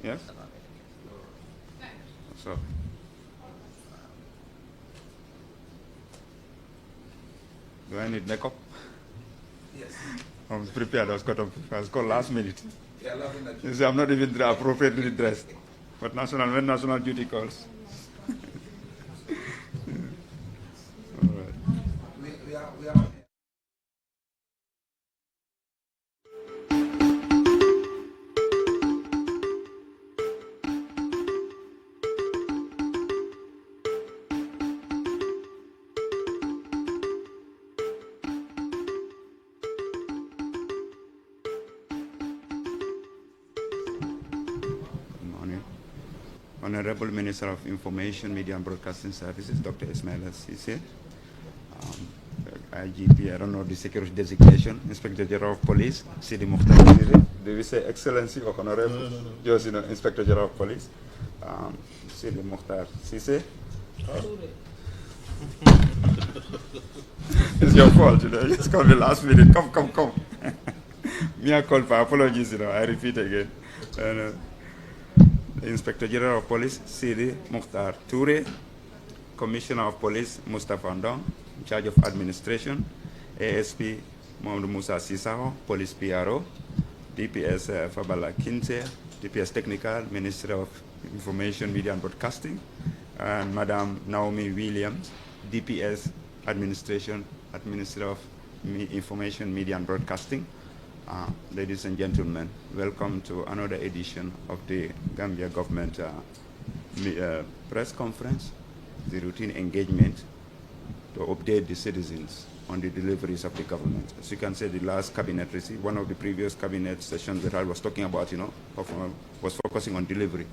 Yes? So, do I need makeup? Yes. I was prepared. I was called last minute. Yeah, laughing at you. You see, I'm not even appropriately dressed. But when national duty calls. All right. We are on. Good morning. Honorable Minister of Information, Media and Broadcasting Services, Dr. Ismail Sise. IGP, I don't know the security designation, Inspector General of Police, Sidi Mukhtar Sise. Do we say Excellency or Honorable? No. Just, Inspector General of Police, Sidi Mukhtar Sise. It's your fault, You just called me last minute. Come. Me, I call for apologies, I repeat again. Inspector General of Police, Sidi Mukhtar Toure, Commissioner of Police, Mustafa Ndong, in charge of administration, ASP, Mohamed Musa Sisaho, Police PRO, DPS Fabala Kinte, DPS Technical, Minister of Information, Media and Broadcasting, and Madam Naomi Williams, DPS Administration, Administrator of Information, Media and Broadcasting. Ladies and gentlemen, welcome to another edition of the Gambia Government press conference, the routine engagement to update the citizens on the deliveries of the government. As you can see, the last cabinet receipt, one of the previous cabinet sessions that I was talking about, was focusing on delivery.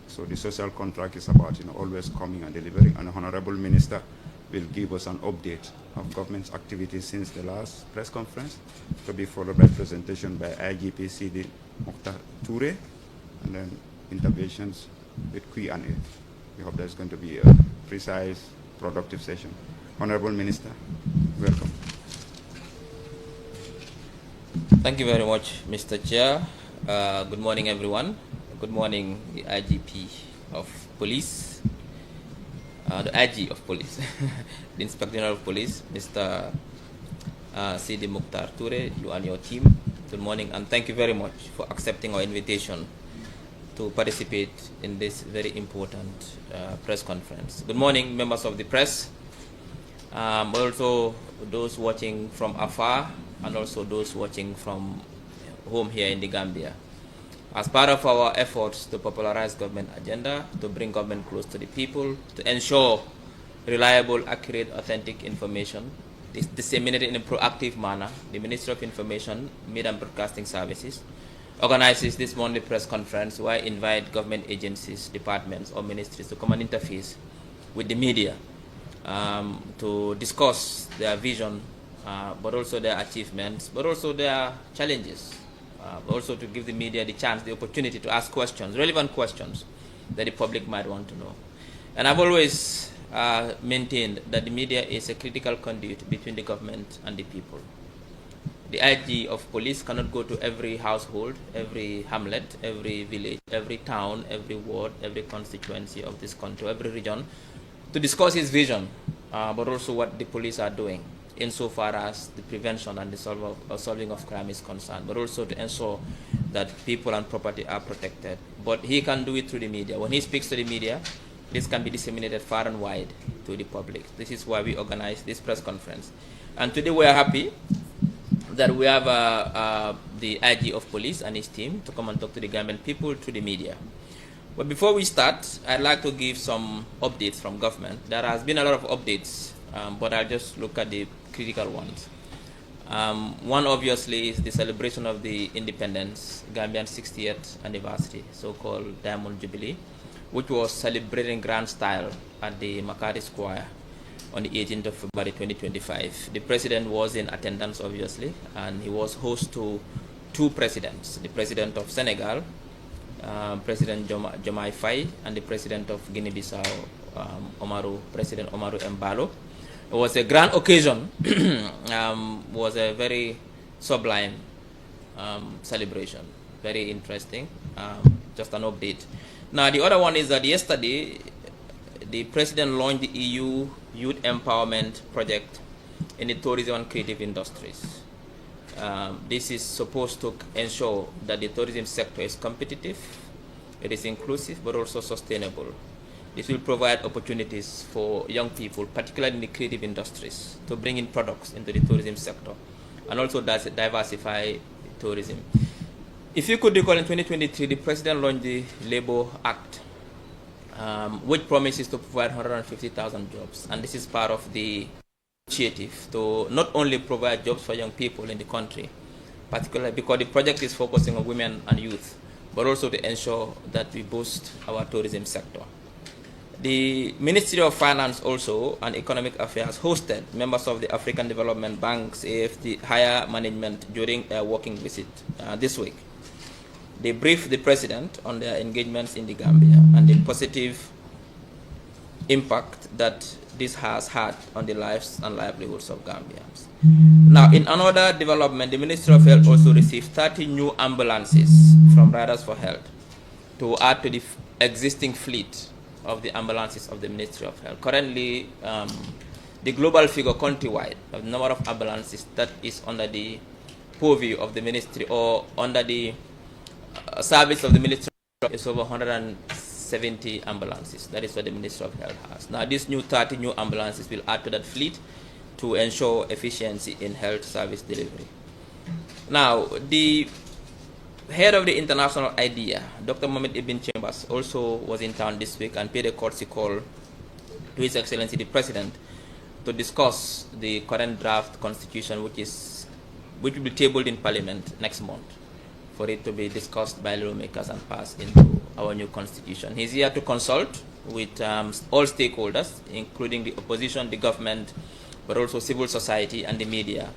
So the social contract is about, always coming and delivering. And the Honorable Minister will give us an update of government's activities since the last press conference, to be followed by presentation by IGP Sidi Mokhtar Toure, and then interventions with Q&A. We hope there's going to be a precise, productive session. Honorable Minister, welcome. Thank you very much, Mr. Chair. Good morning, everyone. Good morning, the IGP of Police, the IG of Police, the Inspector General of Police, Mr. Sidi Mukhtar Toure, you and your team. Good morning, and thank you very much for accepting our invitation to participate in this very important press conference. Good morning, members of the press, also those watching from afar, and also those watching from home here in the Gambia. As part of our efforts to popularize government agenda, to bring government close to the people, to ensure reliable, accurate, authentic information is disseminated in a proactive manner, the Ministry of Information, Media and Broadcasting Services organizes this monthly press conference where I invite government agencies, departments, or ministries to come and interface with the media to discuss their vision, but also their achievements, but also their challenges. Also to give the media the chance, the opportunity to ask questions, relevant questions that the public might want to know. And I've always maintained that the media is a critical conduit between the government and the people. The IG of Police cannot go to every household, every hamlet, every village, every town, every ward, every constituency of this country, every region, to discuss his vision, but also what the police are doing insofar as the prevention and the solving of crime is concerned, but also to ensure that people and property are protected. But he can do it through the media. When he speaks to the media, this can be disseminated far and wide to the public. This is why we organize this press conference. And today we are happy that we have the IG of Police and his team to come and talk to the Gambian people through the media. But before we start, I'd like to give some updates from government. There has been a lot of updates, but I'll just look at the critical ones. One obviously is the celebration of the independence, Gambian 60th anniversary, so-called Diamond Jubilee, which was celebrated in grand style at the Makati Square on the 18th of February 2025. The president was in attendance, obviously, and he was host to two presidents, the president of Senegal, President Diomaye Faye, and the president of Guinea-Bissau, President Omarou Embalo. It was a grand occasion, was a very sublime celebration, very interesting. just an update. Now, the other one is that yesterday, the President launched the EU Youth Empowerment Project in the tourism and creative industries. This is supposed to ensure that the tourism sector is competitive, it is inclusive, but also sustainable. This will provide opportunities for young people, particularly in the creative industries, to bring in products into the tourism sector and also diversify tourism. If you could recall, in 2023, the President launched the Labour Act, which promises to provide 150,000 jobs. And this is part of the initiative to not only provide jobs for young people in the country, particularly because the project is focusing on women and youth, but also to ensure that we boost our tourism sector. The Ministry of Finance also and Economic Affairs hosted members of the African Development Bank's AFD higher management during a working visit this week. They briefed the President on their engagements in the Gambia and the positive impact that this has had on the lives and livelihoods of Gambians. Now, in another development, the Ministry of Health also received 30 new ambulances from Riders for Health to add to the existing fleet of the ambulances of the Ministry of Health. Currently, the global figure countrywide of the number of ambulances that is under the purview of the ministry or under the service of the Ministry of Health is over 170 ambulances. That is what the Ministry of Health has. Now, these new 30 new ambulances will add to that fleet to ensure efficiency in health service delivery. Now, the head of the international IDEA, Dr. Mohamed Ibn Chambers, also was in town this week and paid a courtesy call to His Excellency the President to discuss the current draft constitution, which will be tabled in Parliament next month for it to be discussed by lawmakers and passed into our new constitution. He's here to consult with all stakeholders, including the opposition, the government, but also civil society and the media,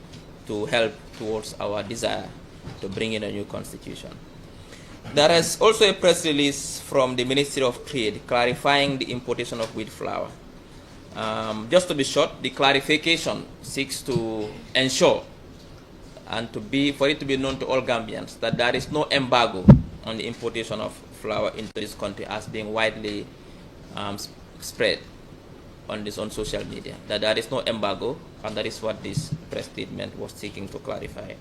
to help towards our desire to bring in a new constitution. There is also a press release from the Ministry of Trade clarifying the importation of wheat flour. Just to be short, the clarification seeks to ensure and for it to be known to all Gambians that there is no embargo on the importation of flour into this country as being widely spread on social media. That there is no embargo, and that is what this press statement was seeking to clarify.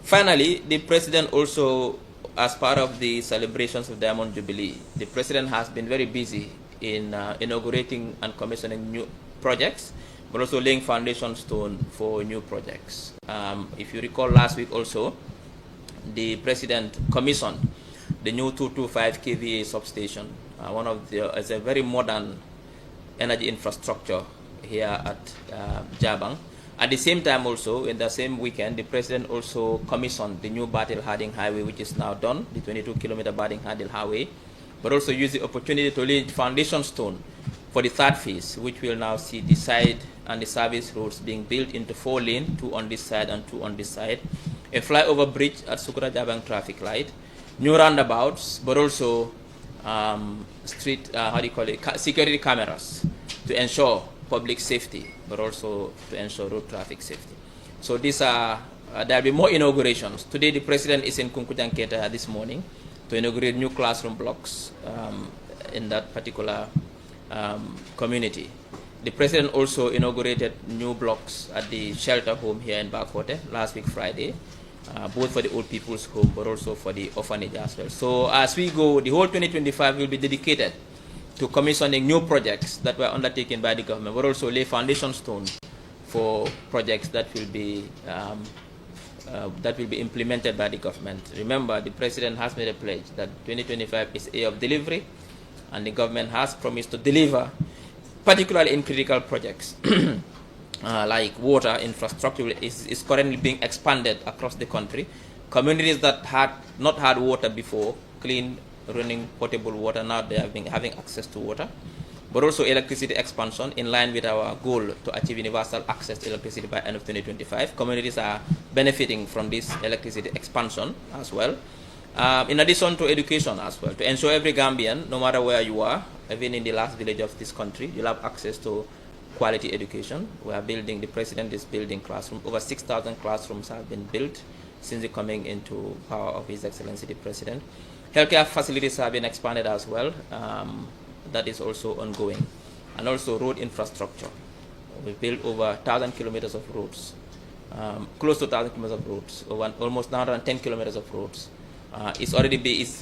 Finally, the President also, as part of the celebrations of Diamond Jubilee, the President has been very busy in inaugurating and commissioning new projects, but also laying foundation stone for new projects. If you recall, last week also, the President commissioned the new 225 kVA substation. It's a very modern energy infrastructure here at Jabang. At the same time also, in the same weekend, the President also commissioned the new Batil-Harding Highway, which is now done, the 22-kilometer Batil-Harding Highway, but also use the opportunity to lay foundation stone for the third phase, which will now see the side and the service roads being built into 4 lanes, 2 on this side and 2 on this side, a flyover bridge at Sukura Jabang traffic light, new roundabouts, but also security cameras to ensure public safety, but also to ensure road traffic safety. So there will be more inaugurations. Today, the President is in Kunkujanketa this morning to inaugurate new classroom blocks in that particular community. The President also inaugurated new blocks at the shelter home here in Bakote last week Friday, both for the old people's home, but also for the orphanage as well. So as we go, the whole 2025 will be dedicated to commissioning new projects that were undertaken by the government, but also lay foundation stone for projects that will be implemented by the government. Remember, the President has made a pledge that 2025 is a year of delivery, and the government has promised to deliver, particularly in critical projects like water infrastructure is currently being expanded across the country. Communities that had not had water before, clean running potable water, now they have been having access to water, but also electricity expansion in line with our goal to achieve universal access to electricity by end of 2025. Communities are benefiting from this electricity expansion as well. In addition to education as well, to ensure every Gambian, no matter where you are, even in the last village of this country, you'll have access to quality education. We are building, the President is building classrooms. Over 6,000 classrooms have been built since the coming into power of His Excellency the President. Healthcare facilities have been expanded as well. That is also ongoing. And also road infrastructure. We built over 1,000 kilometers of roads, close to 1,000 kilometers of roads, over almost 910 kilometers of roads. It's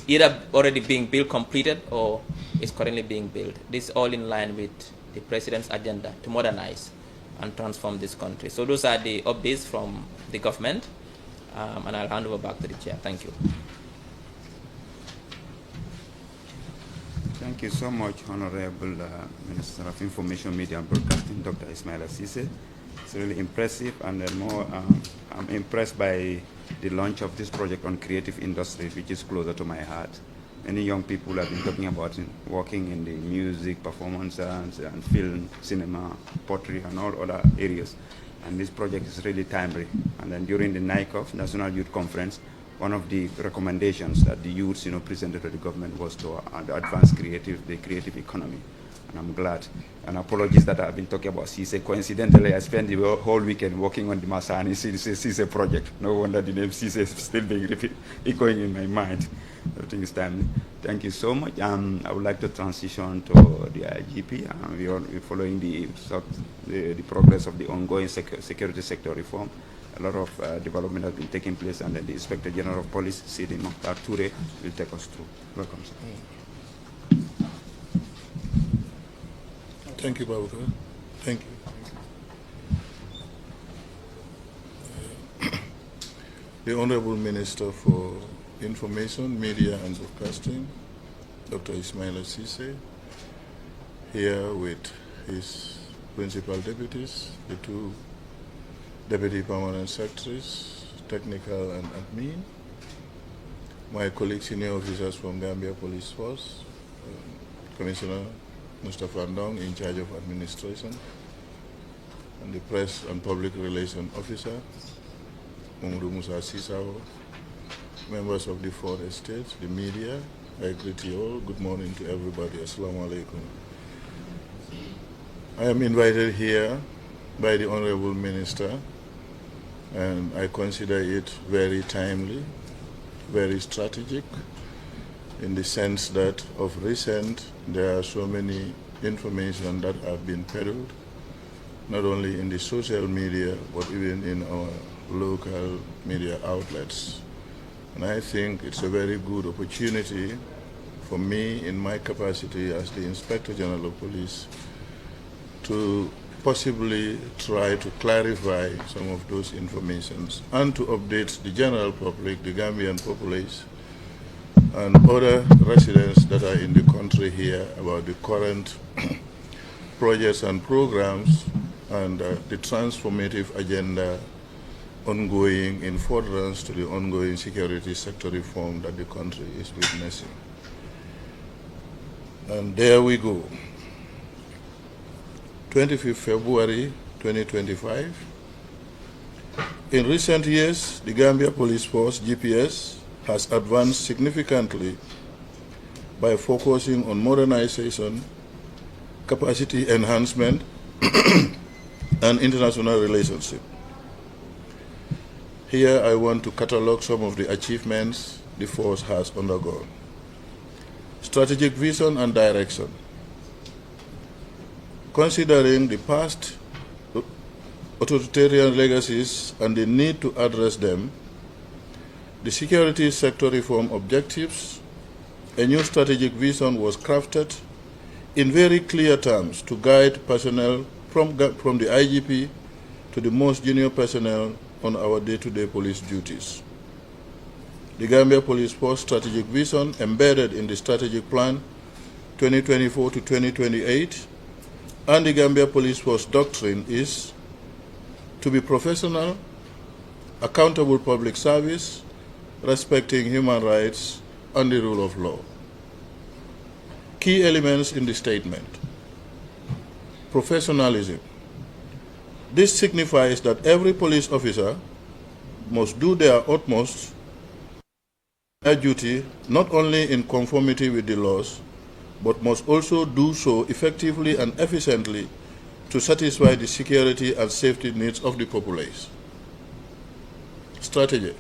either already being built, completed, or is currently being built. This is all in line with the President's agenda to modernize and transform this country. So those are the updates from the government, and I'll hand over back to the chair. Thank you. Thank you so much, Honorable Minister of Information, Media and Broadcasting, Dr. Ismaila Ceesay. It's really impressive, and I'm impressed by the launch of this project on creative industries, which is closer to my heart. Many young people have been talking about working in the music, performance, and film, cinema, pottery, and all other areas. And this project is really timely. And then during the NICOF, National Youth Conference, one of the recommendations that the youths presented to the government was to advance the creative economy. And I'm glad. And apologies that I've been talking about Ceesay. Coincidentally, I spent the whole weekend working on the Masani Ceesay project. No wonder the name Ceesay is still being echoing in my mind. Everything is timely. Thank you so much. I would like to transition to the IGP. We're following the progress of the ongoing security sector reform. A lot of development has been taking place, and the Inspector General of Police, Sidi Mokhtar Toure, will take us through. Welcome, sir. Thank you, Babakar. Thank you. The Honorable Minister for Information, Media and Broadcasting, Dr. Ismaila Ceesay, here with his principal deputies, the two Deputy Permanent Secretaries, Technical and Admin, my colleagues, senior officers from Gambia Police Force, Commissioner Mustafa Ndong, in charge of administration, and the Press and Public Relations Officer, Mamadou Musa Sisao, members of the fourth estate, the media, I greet you all. Good morning to everybody. Assalamu alaikum. I am invited here by the Honorable Minister, and I consider it very timely, very strategic, in the sense that of recent there are so many information that have been peddled, not only in the social media, but even in our local media outlets. And I think it's a very good opportunity for me, in my capacity as the Inspector General of Police, to possibly try to clarify some of those informations and to update the general public, the Gambian populace, and other residents that are in the country here about the current projects and programs and the transformative agenda ongoing in furtherance to the ongoing security sector reform that the country is witnessing. And there we go. 25th February 2025. In recent years, the Gambia Police Force, GPS, has advanced significantly by focusing on modernization, capacity enhancement, and international relationship. Here I want to catalog some of the achievements the force has undergone. Strategic vision and direction. Considering the past authoritarian legacies and the need to address them, the security sector reform objectives, a new strategic vision was crafted in very clear terms to guide personnel from the IGP to the most junior personnel on our day-to-day police duties. The Gambia Police Force strategic vision embedded in the strategic plan 2024 to 2028 and the Gambia Police Force doctrine is to be professional, accountable public service, respecting human rights and the rule of law. Key elements in the statement. Professionalism. This signifies that every police officer must do their utmost their duty not only in conformity with the laws, but must also do so effectively and efficiently to satisfy the security and safety needs of the populace. Strategy.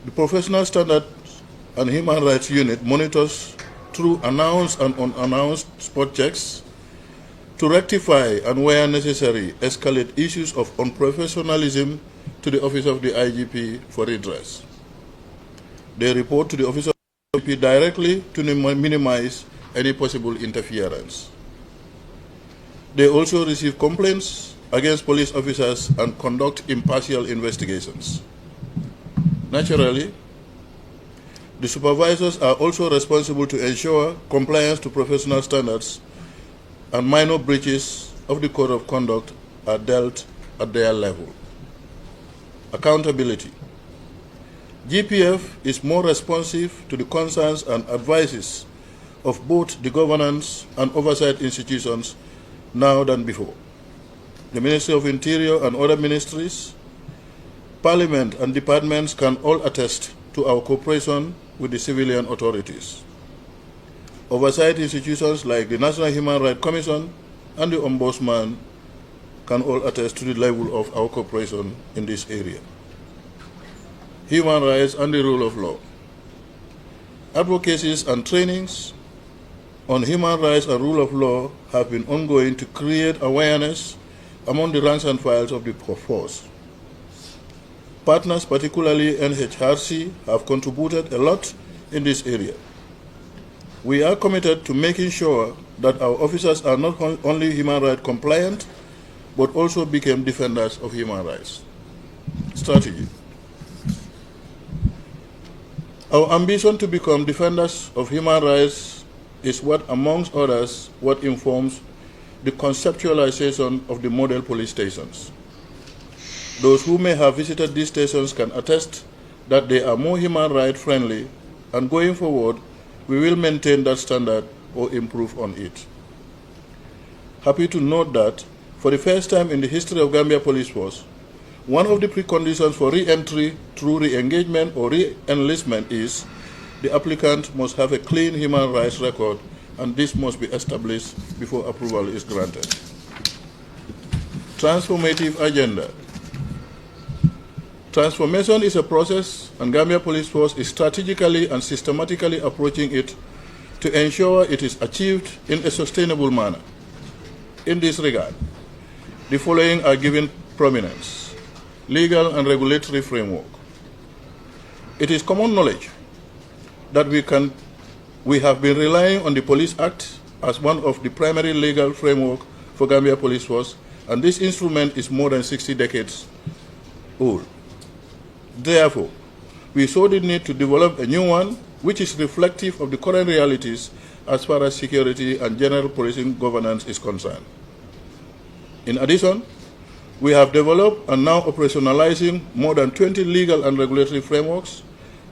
The Professional Standards and Human Rights Unit monitors through announced and unannounced spot checks to rectify and, where necessary, escalate issues of unprofessionalism to the Office of the IGP for redress. They report to the Office of the IGP directly to minimize any possible interference. They also receive complaints against police officers and conduct impartial investigations. Naturally, the supervisors are also responsible to ensure compliance to professional standards, and minor breaches of the code of conduct are dealt at their level. Accountability. GPF is more responsive to the concerns and advices of both the governance and oversight institutions now than before. The Ministry of Interior and other ministries, Parliament and departments can all attest to our cooperation with the civilian authorities. Oversight institutions like the National Human Rights Commission and the Ombudsman can all attest to the level of our cooperation in this area. Human rights and the rule of law. Advocacies and trainings on human rights and rule of law have been ongoing to create awareness among the ranks and files of the force. Partners, particularly NHRC, have contributed a lot in this area. We are committed to making sure that our officers are not only human rights compliant, but also become defenders of human rights. Strategy. Our ambition to become defenders of human rights is what, amongst others, what informs the conceptualization of the model police stations. Those who may have visited these stations can attest that they are more human rights friendly, and going forward, we will maintain that standard or improve on it. Happy to note that for the first time in the history of Gambia Police Force, one of the preconditions for re-entry through re-engagement or re-enlistment is the applicant must have a clean human rights record, and this must be established before approval is granted. Transformative agenda. Transformation is a process, and Gambia Police Force is strategically and systematically approaching it to ensure it is achieved in a sustainable manner. In this regard, the following are given prominence: legal and regulatory framework. It is common knowledge that we have been relying on the Police Act as one of the primary legal framework for Gambia Police Force, and this instrument is more than 60 decades old. Therefore, we saw the need to develop a new one which is reflective of the current realities as far as security and general policing governance is concerned. In addition, we have developed and now operationalizing more than 20 legal and regulatory frameworks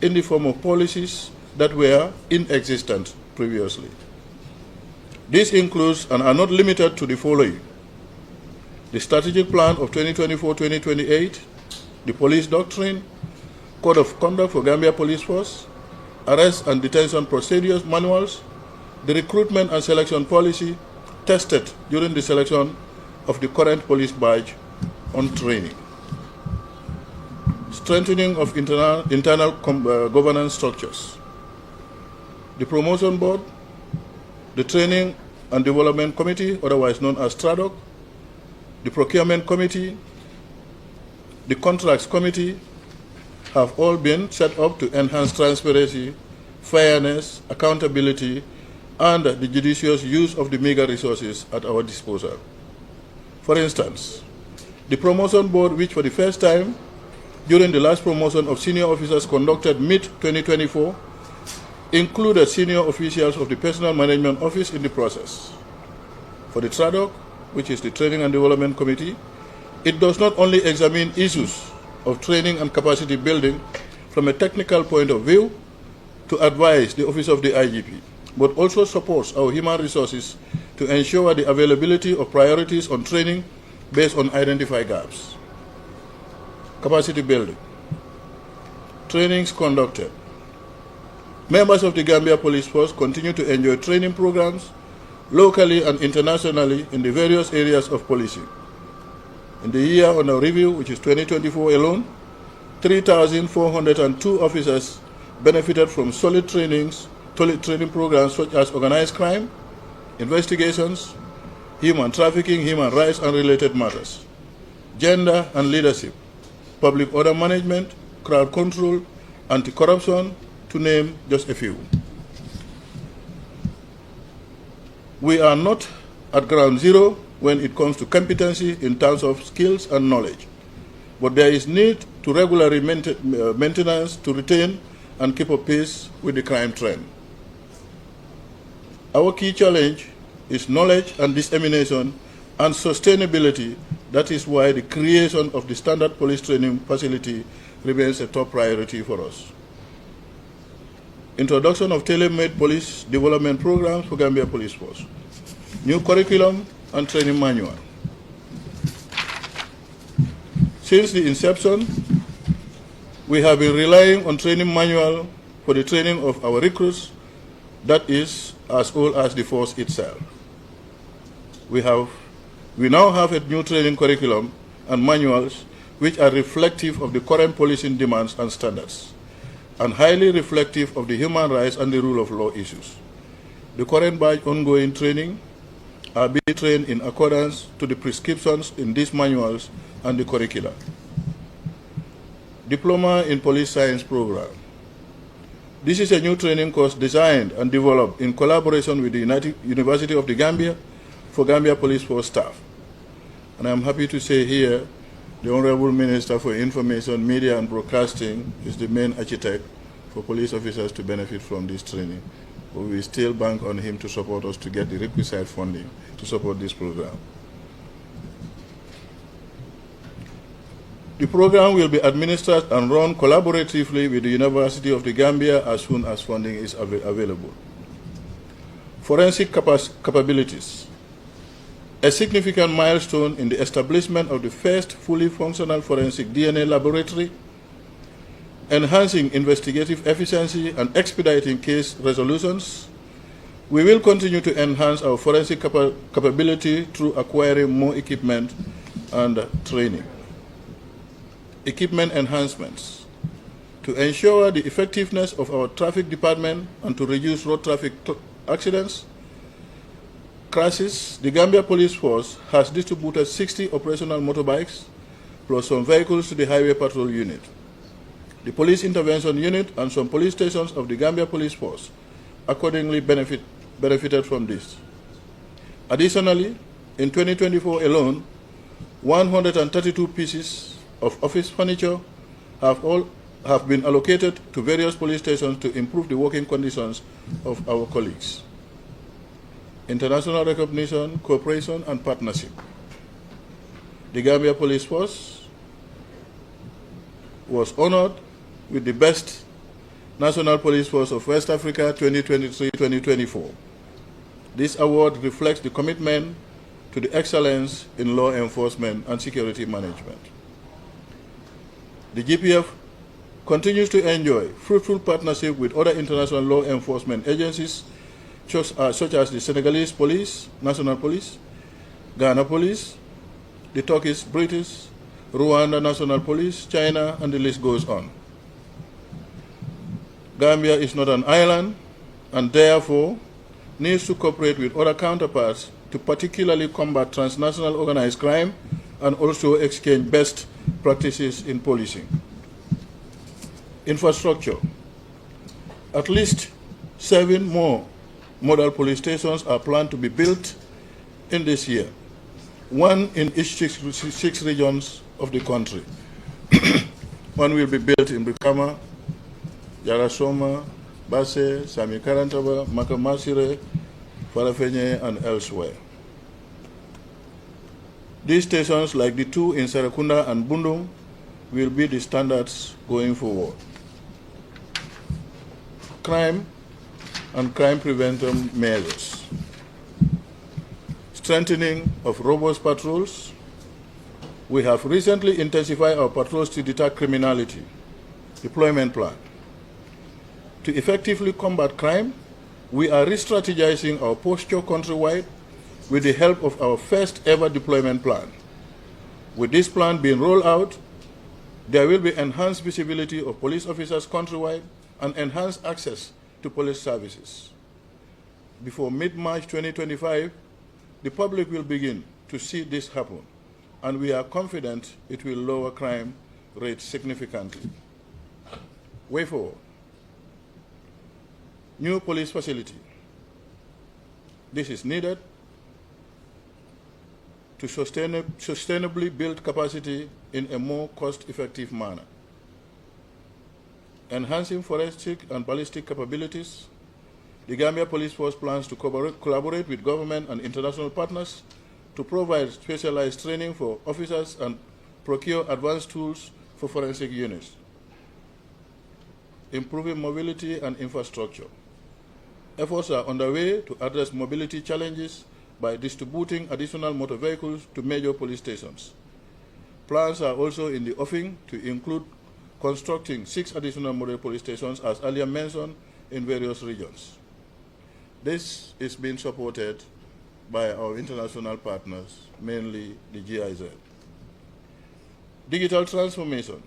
in the form of policies that were in existence previously. This includes and are not limited to the following: the Strategic Plan of 2024-2028, the Police Doctrine, Code of Conduct for Gambia Police Force, Arrest and Detention Procedures Manuals, the Recruitment and Selection Policy tested during the selection of the current police badge on training, strengthening of internal governance structures, the Promotion Board, the Training and Development Committee, otherwise known as TRADOC, the Procurement Committee, the Contracts Committee, have all been set up to enhance transparency, fairness, accountability, and the judicious use of the meager resources at our disposal. For instance, the Promotion Board, which for the first time during the last promotion of senior officers conducted mid-2024, included senior officials of the Personnel Management Office in the process. For the TRADOC, which is the Training and Development Committee, it does not only examine issues of training and capacity building from a technical point of view to advise the Office of the IGP, but also supports our human resources to ensure the availability of priorities on training based on identified gaps. Capacity building. Trainings conducted. Members of the Gambia Police Force continue to enjoy training programs locally and internationally in the various areas of policing. In the year under review, which is 2024 alone, 3,402 officers benefited from solid training programs such as organized crime, investigations, human trafficking, human rights and related matters, gender and leadership, public order management, crowd control, anti-corruption, to name just a few. We are not at ground zero when it comes to competency in terms of skills and knowledge, but there is need to regularly maintenance to retain and keep up pace with the crime trend. Our key challenge is knowledge and dissemination and sustainability. That is why the creation of the standard police training facility remains a top priority for us. Introduction of tailor-made police development programs for Gambia Police Force. New curriculum and training manual. Since the inception, we have been relying on training manual for the training of our recruits that is as old as the force itself. We now have a new training curriculum and manuals which are reflective of the current policing demands and standards, and highly reflective of the human rights and the rule of law issues. The current batch ongoing training are being trained in accordance to the prescriptions in these manuals and the curricula. Diploma in Police Science Program. This is a new training course designed and developed in collaboration with the University of the Gambia for Gambia Police Force staff. And I'm happy to say here, the Honorable Minister for Information, Media and Broadcasting is the main architect for police officers to benefit from this training. But we still bank on him to support us to get the requisite funding to support this program. The program will be administered and run collaboratively with the University of the Gambia as soon as funding is available. Forensic capabilities. A significant milestone in the establishment of the first fully functional forensic DNA laboratory, enhancing investigative efficiency and expediting case resolutions. We will continue to enhance our forensic capability through acquiring more equipment and training. Equipment enhancements. To ensure the effectiveness of our traffic department and to reduce road traffic accidents, crashes, the Gambia Police Force has distributed 60 operational motorbikes plus some vehicles to the Highway Patrol Unit. The Police Intervention Unit and some police stations of the Gambia Police Force accordingly benefited from this. Additionally, in 2024 alone, 132 pieces of office furniture have been allocated to various police stations to improve the working conditions of our colleagues. International recognition, cooperation, and partnership. The Gambia Police Force was honored with the Best National Police Force of West Africa 2023-2024. This award reflects the commitment to the excellence in law enforcement and security management. The GPF continues to enjoy fruitful partnership with other international law enforcement agencies such as the Senegalese Police, National Police, Ghana Police, the Turkish, British, Rwanda National Police, China, and the list goes on. Gambia is not an island and therefore needs to cooperate with other counterparts to particularly combat transnational organized crime and also exchange best practices in policing. Infrastructure. At least 7 more model police stations are planned to be built in this year, 1 in each 6 regions of the country. One will be built in Brikama, Yarasoma, Basse, Sami Karantaba, Makamasire, Farafenye, and elsewhere. These stations, like the 2 in Serekunda and Bundung, will be the standards going forward. Crime and crime prevention measures. Strengthening of robust patrols. We have recently intensified our patrols to deter criminality. Deployment plan. To effectively combat crime, we are re-strategizing our posture countrywide with the help of our first ever deployment plan. With this plan being rolled out, There will be enhanced visibility of police officers countrywide and enhanced access to police services. Before mid-March 2025, the public will begin to see this happen, and we are confident it will lower crime rates significantly. Way forward. New police facility. This is needed to sustainably build capacity in a more cost-effective manner. Enhancing forensic and ballistic capabilities. The Gambia Police Force plans to collaborate with government and international partners to provide specialized training for officers and procure advanced tools for forensic units. Improving mobility and infrastructure. Efforts are underway to address mobility challenges by distributing additional motor vehicles to major police stations. Plans are also in the offing to include constructing 6 additional model police stations, as earlier mentioned, in various regions. This is being supported by our international partners, mainly the GIZ. Digital transformation.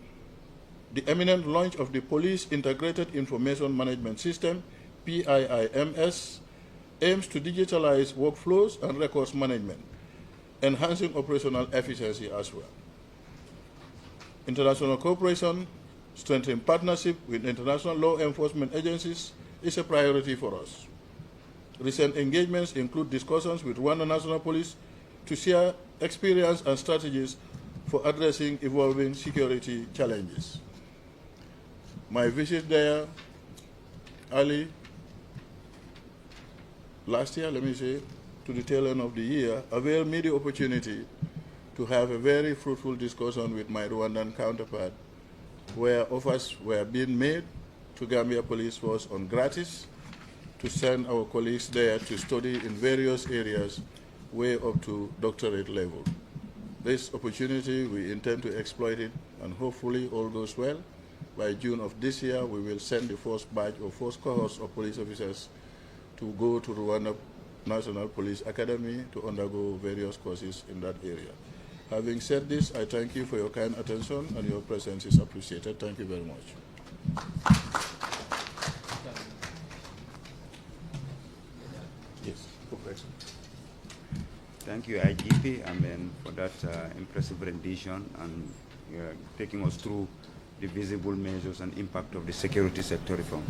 The imminent launch of the Police Integrated Information Management System, PIIMS, aims to digitalize workflows and records management, enhancing operational efficiency as well. International cooperation, strengthening partnership with international law enforcement agencies is a priority for us. Recent engagements include discussions with Rwanda National Police to share experience and strategies for addressing evolving security challenges. My visit there early last year, to the tail end of the year, availed me the opportunity to have a very fruitful discussion with my Rwandan counterpart, where offers were being made to Gambia Police Force on gratis to send our colleagues there to study in various areas way up to doctorate level. This opportunity, we intend to exploit it, and hopefully all goes well. By June of this year, we will send the first batch or first cohorts of police officers to go to Rwanda National Police Academy to undergo various courses in that area. Having said this, I thank you for your kind attention, and your presence is appreciated. Thank you very much. Yes, Professor. Thank you, IGP, for that impressive rendition and taking us through the visible measures and impact of the security sector reform.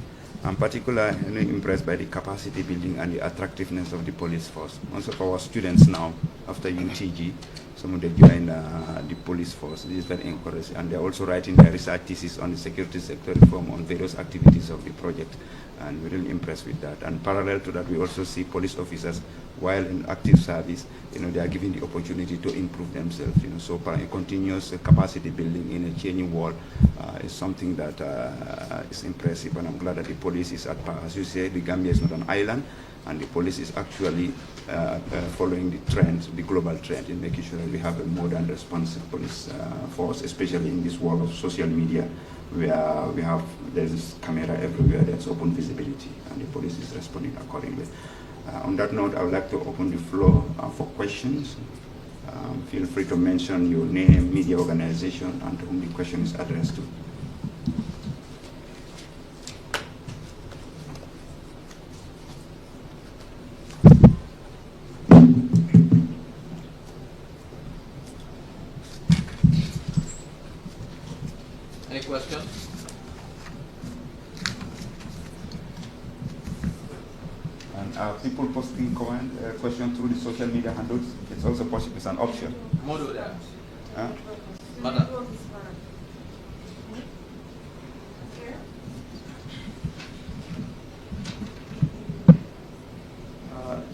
I'm particularly impressed by the capacity building and the attractiveness of the police force. Most of our students now, after UTG, some of them join the police force. This is very encouraging. And they're also writing their research thesis on the security sector reform on various activities of the project. And we're really impressed with that. And parallel to that, we also see police officers, while in active service, they are given the opportunity to improve themselves. So continuous capacity building in a changing world is something that is impressive. And I'm glad that the police is at par. As you say, the Gambia is not an island, and the police is actually following the trend, the global trend, in making sure that we have a modern, responsive police force, especially in this world of social media, where there's camera everywhere, there's open visibility, and the police is responding accordingly. On that note, I would like to open the floor for questions. Feel free to mention your name, media organization, and to whom the question is addressed to. Any questions? And people posting questions through the social media handles, it's also possible, it's an option. Modu there. Huh? Mother.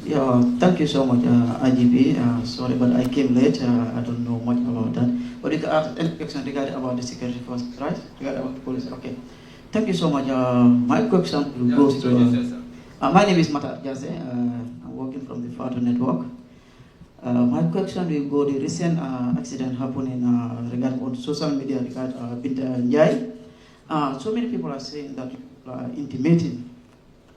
Yeah, thank you so much, IGP. Sorry, but I came late. I don't know much about that. But you can ask any question regarding about the security force, right? Regarding about the police. Okay. Thank you so much. My question goes to. My name is Mata Jase. I'm working from the Fatu Network. My question will go to the recent accident happening regarding on social media regarding Binta Njai. So many people are saying that intimating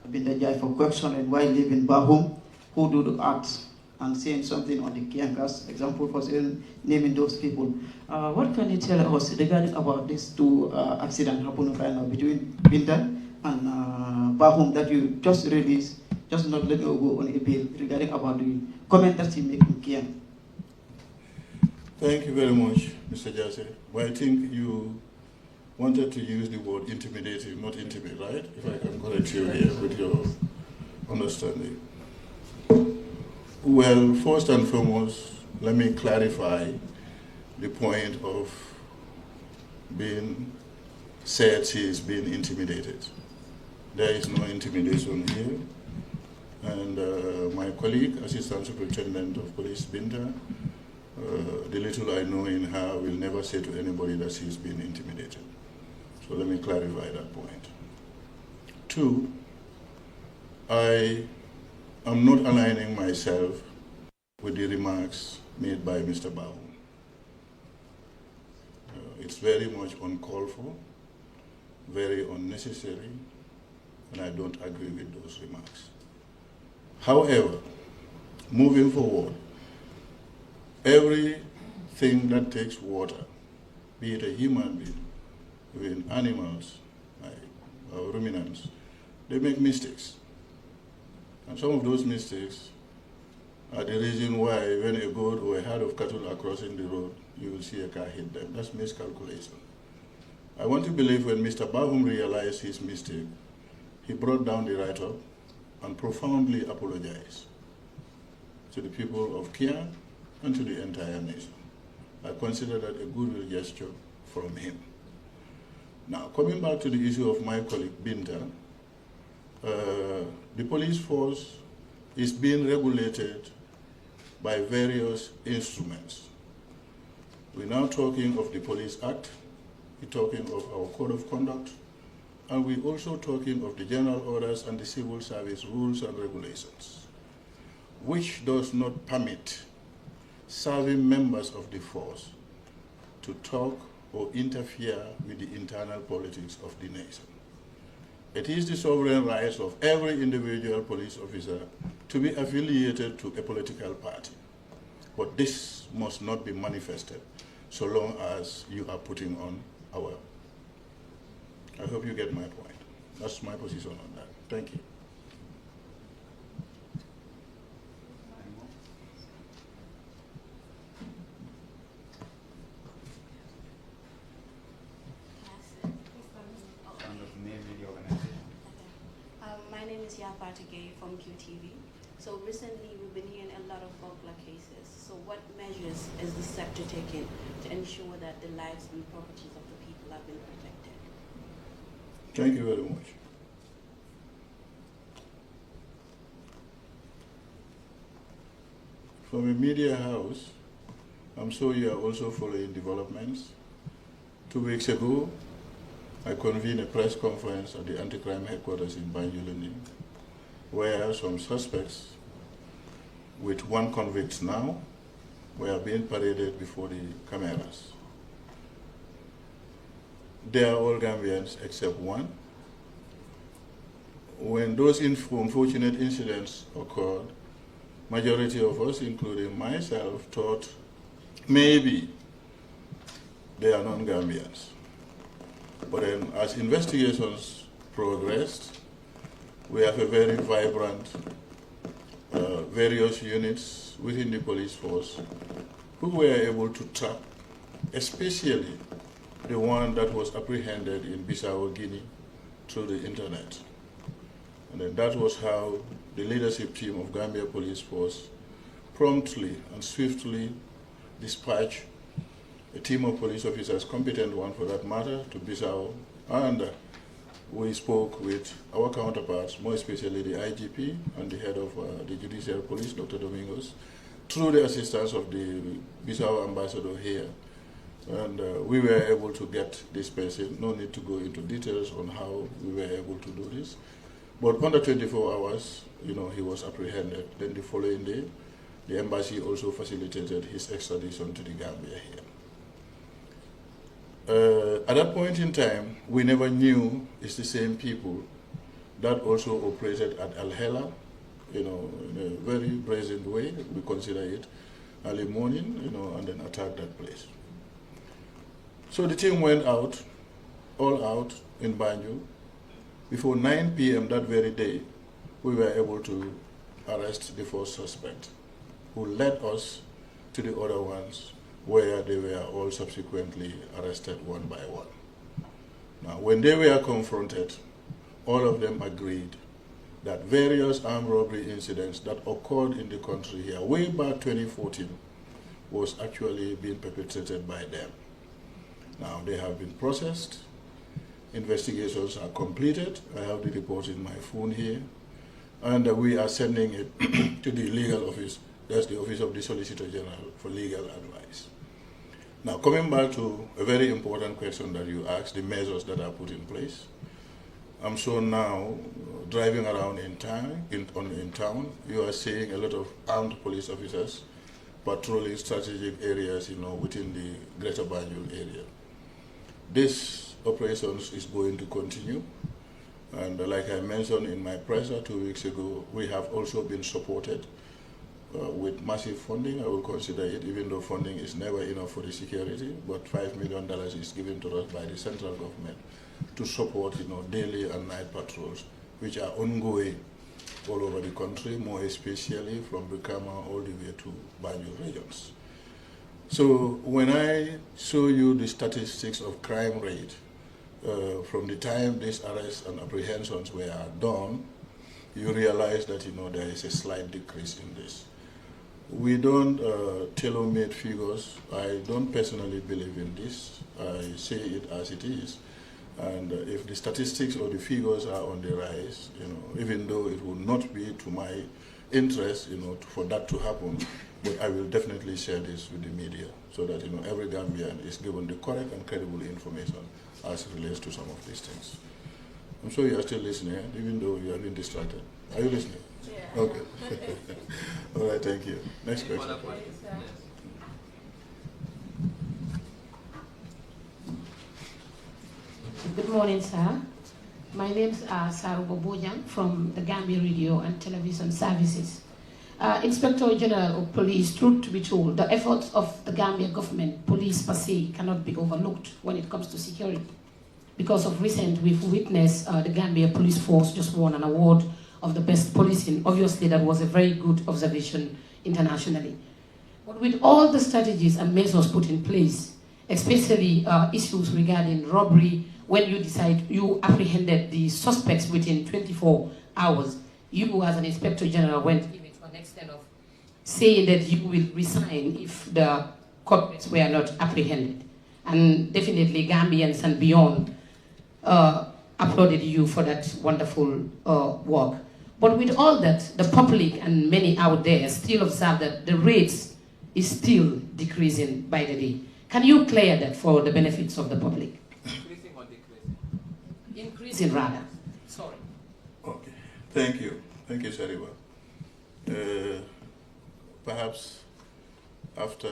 Binta Njai for question and why live in Bahum, who do the acts and saying something on the Kiankas, example for saying, naming those people. What can you tell us regarding about these two accidents happening right now between Binta and Bahum that you just released, just not let me go on a bill regarding about the comment that you make in Kian? Thank you very much, Mr. Jase. Well, I think you wanted to use the word intimidating, not intimate, right? If I can correct you here with your understanding. Well, first and foremost, let me clarify the point of being said she is being intimidated. There is no intimidation here. And my colleague, Assistant Superintendent of Police, Binta, the little I know in her will never say to anybody that she's been intimidated. So let me clarify that point. Two, I am not aligning myself with the remarks made by Mr. Baum. It's very much uncalled for, very unnecessary, and I don't agree with those remarks. However, moving forward, everything that takes water, be it a human being, even animals, like ruminants, they make mistakes. And some of those mistakes are the reason why when a goat or a herd of cattle are crossing the road, you will see a car hit them. That's miscalculation. I want to believe when Mr. Bahum realized his mistake, he brought down the write-up and profoundly apologized to the people of Kia and to the entire nation. I consider that a goodwill gesture from him. Now, coming back to the issue of my colleague Binta, the police force is being regulated by various instruments. We're now talking of the Police Act, we're talking of our Code of Conduct, and we're also talking of the General Orders and the Civil Service Rules and Regulations, which does not permit serving members of the force to talk or interfere with the internal politics of the nation. It is the sovereign rights of every individual police officer to be affiliated to a political party. But this must not be manifested so long as you are putting on our. I hope you get my point. That's my position on that. Thank you. My name is Yapati Gay from QTV. So recently we've been hearing a lot of burglar cases. So what measures is the sector taking to ensure that the lives and properties of the people have been protected? Thank you very much. From a media house, I'm sure you are also following developments. 2 weeks ago, I convened a press conference at the anti-crime headquarters in Banjul, where some suspects, with one convict now, were being paraded before the cameras. They are all Gambians except one. When those unfortunate incidents occurred, majority of us, including myself, thought maybe they are non-Gambians. But then as investigations progressed, we have a very vibrant various units within the police force who were able to trap, especially the one that was apprehended in Bissau, Guinea, through the internet. And then that was how the leadership team of Gambia Police Force promptly and swiftly dispatched a team of police officers, competent one for that matter, to Bissau, and we spoke with our counterparts, more especially the IGP and the head of the Judicial Police, Dr. Domingos, through the assistance of the Bissau ambassador here. And we were able to get this person. No need to go into details on how we were able to do this. But under 24 hours, he was apprehended. Then the following day, the embassy also facilitated his extradition to the Gambia here. At that point in time, we never knew it's the same people that also operated at Al Hela in a very brazen way, we consider it, early morning, and then attack that place. So the team went out, all out in Banjul. Before 9 p.m. that very day, we were able to arrest the first suspect, who led us to the other ones, where they were all subsequently arrested one by one. Now, when they were confronted, all of them agreed that various armed robbery incidents that occurred in the country here way back 2014 was actually being perpetrated by them. Now, they have been processed, investigations are completed. I have the report in my phone here, and we are sending it to the legal office. That's the Office of the Solicitor General for legal advice. Now, coming back to a very important question that you asked, the measures that are put in place. I'm sure now, driving around in town, you are seeing a lot of armed police officers patrolling strategic areas, within the Greater Banjul area. This operations is going to continue, and like I mentioned in my presser 2 weeks ago, we have also been supported with massive funding. I will consider it, even though funding is never enough for the security, but $5 million is given to us by the central government to support, daily and night patrols, which are ongoing all over the country, more especially from Brikama all the way to Banjul regions. So when I show you the statistics of crime rate, from the time these arrests and apprehensions were done, you realize that there is a slight decrease in this. We don't tailor-made figures. I don't personally believe in this. I say it as it is. And if the statistics or the figures are on the rise, even though it will not be to my interest, for that to happen, but I will definitely share this with the media so that, every Gambian is given the correct and credible information as it relates to some of these things. I'm sure you are still listening, even though you have been distracted. Are you listening? Yeah. Okay. All right, thank you. Next question. Good morning, sir. My name is Sarubo Bojang from the Gambia Radio and Television Services. Inspector General of Police, truth to be told, the efforts of the Gambia government, police per se, cannot be overlooked when it comes to security. Because of recent, we've witnessed the Gambia Police Force just won an award of the best policing. Obviously, that was a very good observation internationally. But with all the strategies and measures put in place, especially issues regarding robbery, when you decide you apprehended the suspects within 24 hours, you as an Inspector General went even to an extent of saying that you will resign if the culprits were not apprehended. And definitely Gambians and beyond applauded you for that wonderful work. But with all that, the public and many out there still observe that the rates is still decreasing by the day. Can you clear that for the benefits of the public? Increasing or decreasing? Increasing rather. Sorry. Okay, thank you. Thank you, Sariwa. Perhaps after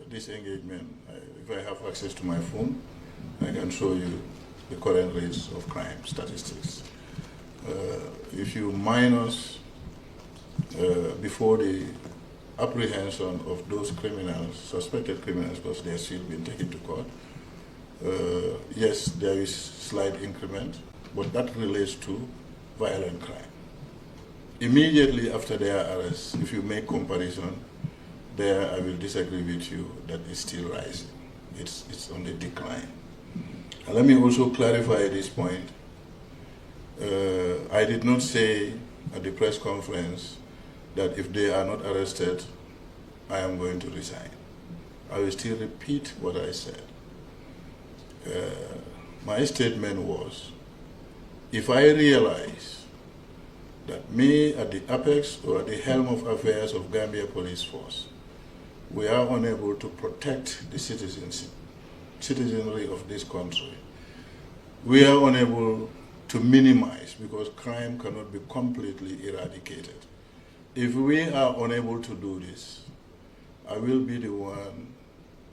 this engagement, if I have access to my phone, I can show you the current rates of crime statistics. If you minus before the apprehension of those criminals, suspected criminals, because they are still being taken to court, yes, there is slight increment, but that relates to violent crime. Immediately after their arrest, if you make comparison, there I will disagree with you that it's still rising. It's on the decline. And let me also clarify this point. I did not say at the press conference that if they are not arrested, I am going to resign. I will still repeat what I said. My statement was, if I realize that me at the apex or at the helm of affairs of Gambia Police Force, we are unable to protect the citizenry of this country. We are unable to minimize, because crime cannot be completely eradicated. If we are unable to do this, I will be the one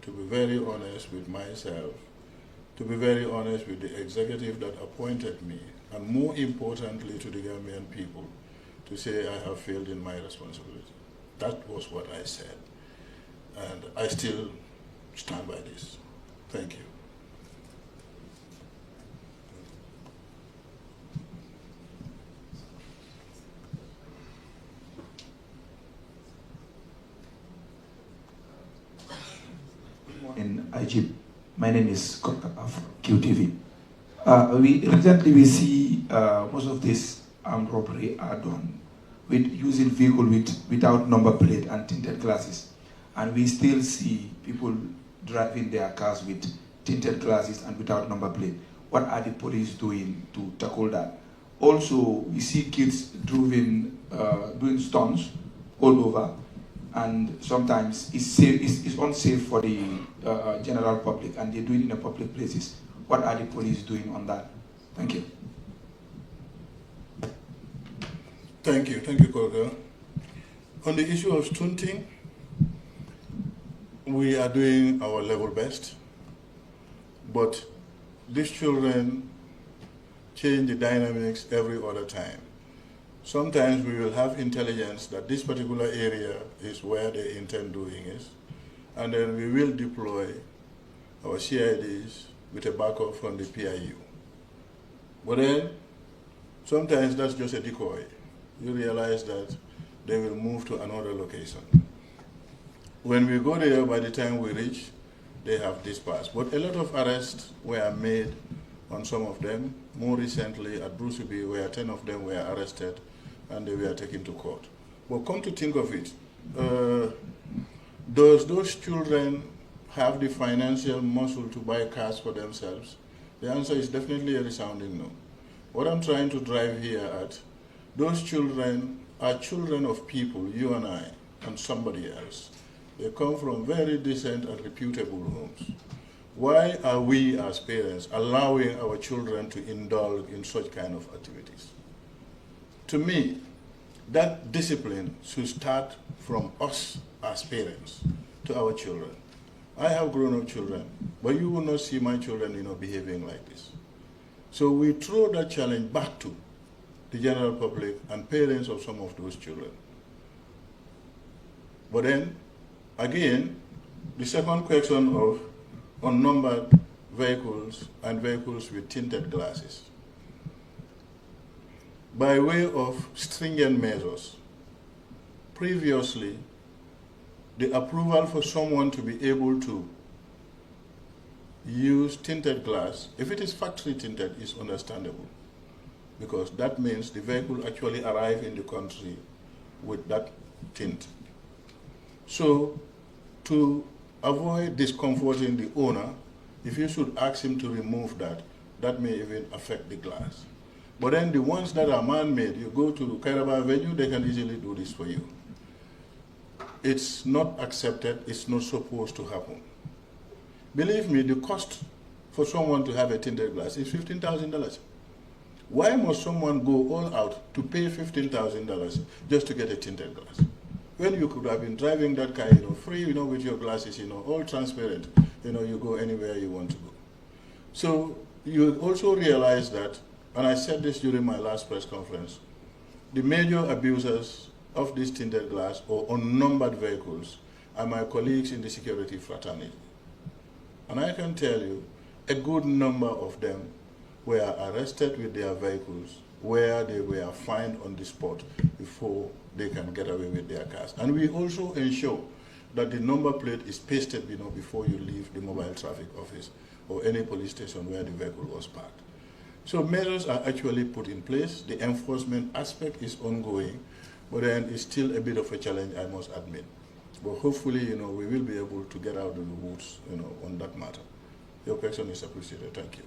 to be very honest with myself, to be very honest with the executive that appointed me, and more importantly to the Gambian people, to say I have failed in my responsibility. That was what I said. And I still stand by this. Thank you. In Ajib, my name is Koka of QTV. Recently we see most of these armed robbery are done with using vehicle without number plate and tinted glasses, and we still see people driving their cars with tinted glasses and without number plate. What are the police doing to tackle that? Also, we see kids doing stunts all over, and sometimes it's unsafe for the general public, and they do it in the public places. What are the police doing on that? Thank you. Thank you, Koga. On the issue of stunting, we are doing our level best, but these children change the dynamics every other time. Sometimes we will have intelligence that this particular area is where they intend doing it, and then we will deploy our CIDs with a backup from the PIU. But then, sometimes that's just a decoy. You realize that they will move to another location. When we go there, by the time we reach, they have dispersed. But a lot of arrests were made on some of them. More recently at Bruceby, where 10 of them were arrested and they were taken to court. But come to think of it, does those children have the financial muscle to buy cars for themselves? The answer is definitely a resounding no. What I'm trying to drive here at, those children are children of people, you and I, and somebody else. They come from very decent and reputable homes. Why are we as parents allowing our children to indulge in such kind of activities? To me, that discipline should start from us as parents to our children. I have grown-up children, but you will not see my children, behaving like this. So we throw that challenge back to the general public and parents of some of those children. But then, again, the second question of unnumbered vehicles and vehicles with tinted glasses. By way of stringent measures, previously, the approval for someone to be able to use tinted glass, if it is factory tinted, is understandable, because that means the vehicle actually arrived in the country with that tint. So, to avoid discomforting the owner, if you should ask him to remove that, that may even affect the glass. But then the ones that are man-made, you go to Kairaba Avenue, they can easily do this for you. It's not accepted, it's not supposed to happen. Believe me, the cost for someone to have a tinted glass is $15,000. Why must someone go all out to pay $15,000 just to get a tinted glass? When you could have been driving that car, free, with your glasses, all transparent, you go anywhere you want to go. So you also realize that, and I said this during my last press conference, the major abusers of this tinted glass or unnumbered vehicles are my colleagues in the security fraternity. And I can tell you, a good number of them were arrested with their vehicles where they were fined on the spot before they can get away with their cars. And we also ensure that the number plate is pasted before you leave the mobile traffic office or any police station where the vehicle was parked. So measures are actually put in place. The enforcement aspect is ongoing, but then it's still a bit of a challenge, I must admit. But hopefully, we will be able to get out of the woods, on that matter. Your question is appreciated. Thank you.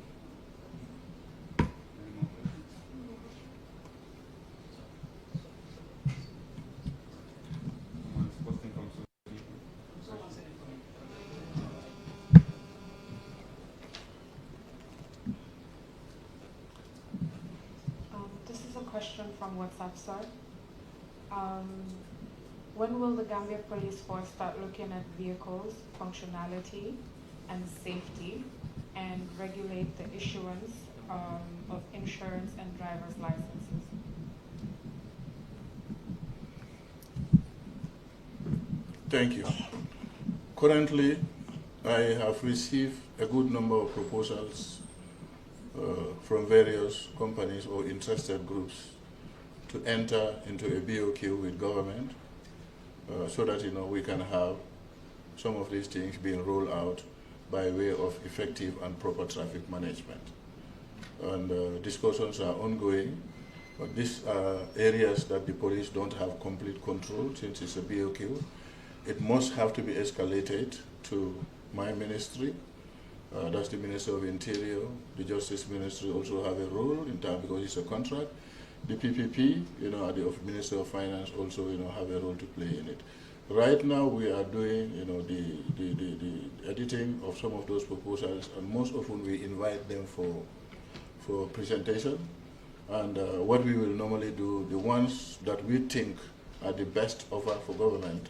This is a question from WhatsApp, sir. When will the Gambia Police Force start looking at vehicles, functionality, and safety, and regulate the issuance of insurance and driver's licenses? Thank you. Currently, I have received a good number of proposals from various companies or interested groups to enter into a BOQ with government so that we can have some of these things being rolled out by way of effective and proper traffic management. And discussions are ongoing, but these are areas that the police don't have complete control since it's a BOQ. It must have to be escalated to my ministry. That's the Minister of Interior. The Justice Ministry also have a role in that because it's a contract. The PPP, the Minister of Finance also, have a role to play in it. Right now we are doing, the editing of some of those proposals, and most often we invite them for presentation. And what we will normally do, the ones that we think are the best offer for government,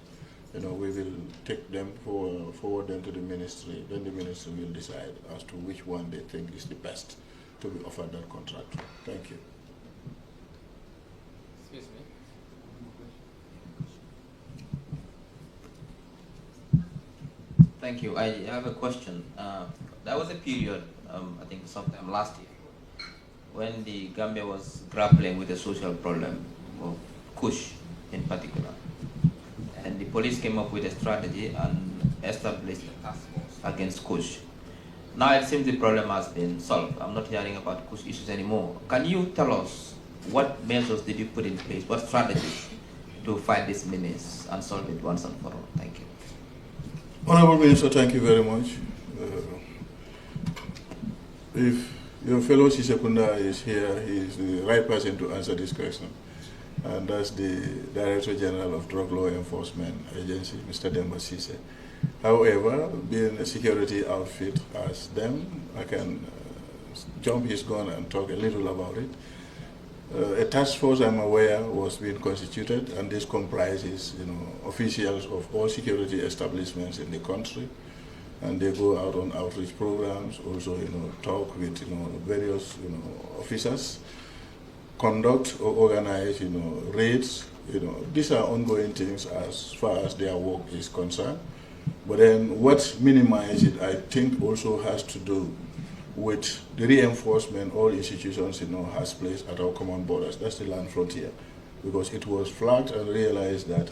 we will take them forward them to the ministry. Then the ministry will decide as to which one they think is the best to be offered that contract. Thank you. Excuse me. Thank you. I have a question. There was a period, I think sometime last year, when the Gambia was grappling with the social problem of Kush in particular. And the police came up with a strategy and established a task force against Kush. Now it seems the problem has been solved. I'm not hearing about Kush issues anymore. Can you tell us what measures did you put in place, what strategies to fight this menace and solve it once and for all? Thank you. Honorable Minister, thank you very much. If your fellow Sisekunda is here, he is the right person to answer this question. And that's the Director General of Drug Law Enforcement Agency, Mr. Demba Sise. However, being a security outfit as them, I can jump his gun and talk a little about it. A task force, I'm aware, was being constituted, and this comprises, officials of all security establishments in the country, and they go out on outreach programs, also, talk with, various, officers, conduct or organize, raids. These are ongoing things as far as their work is concerned. But then what minimizes it, I think, also has to do with the reinforcement all institutions, has placed at our common borders. That's the land frontier, because it was flagged and realized that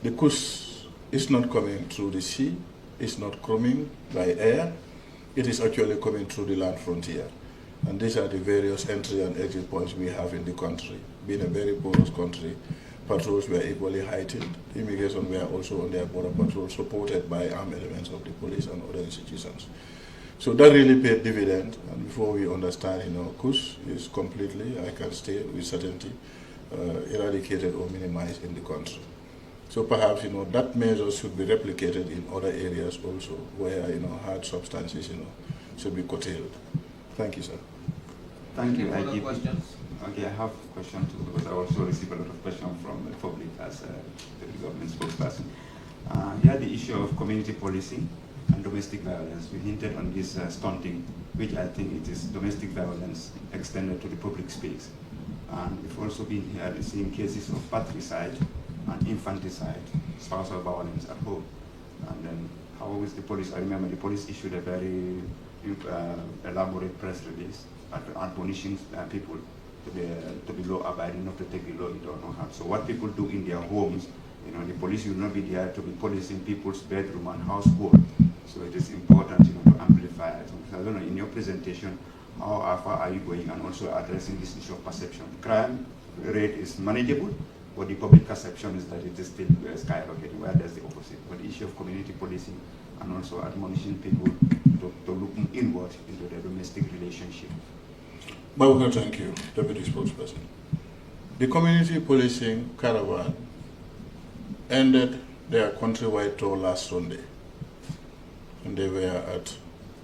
the Kush is not coming through the sea, it's not coming by air, it is actually coming through the land frontier. And these are the various entry and exit points we have in the country. Being a very porous country, patrols were equally heightened. Immigration were also on their border patrol, supported by armed elements of the police and other institutions. So that really paid dividend, and before we understand, Kush is completely, I can state with certainty, eradicated or minimized in the country. So perhaps, that measure should be replicated in other areas also, where, hard substances, should be curtailed. Thank you, sir. Thank you. Other questions? Okay, I have a question too, because I also received a lot of questions from the public as the government spokesperson. Here, the issue of community policing and domestic violence. We hinted on this stunting, which I think it is domestic violence extended to the public space. And we've also been here seeing cases of patricide and infanticide, spousal violence at home. And then how is the police? I remember the police issued a very elaborate press release admonishing people to be law-abiding, not to take the law into their own hands. So what people do in their homes, the police will not be there to be policing people's bedroom and household. So it is important, to amplify it. So I don't know, in your presentation, how far are you going, and also addressing this issue of perception? Crime rate is manageable, but the public perception is that it is still skyrocketing, where there's the opposite. But the issue of community policing and also admonishing people to look inward into their domestic relationship. Well, thank you, Deputy Spokesperson. The community policing caravan ended their countrywide tour last Sunday, and they were at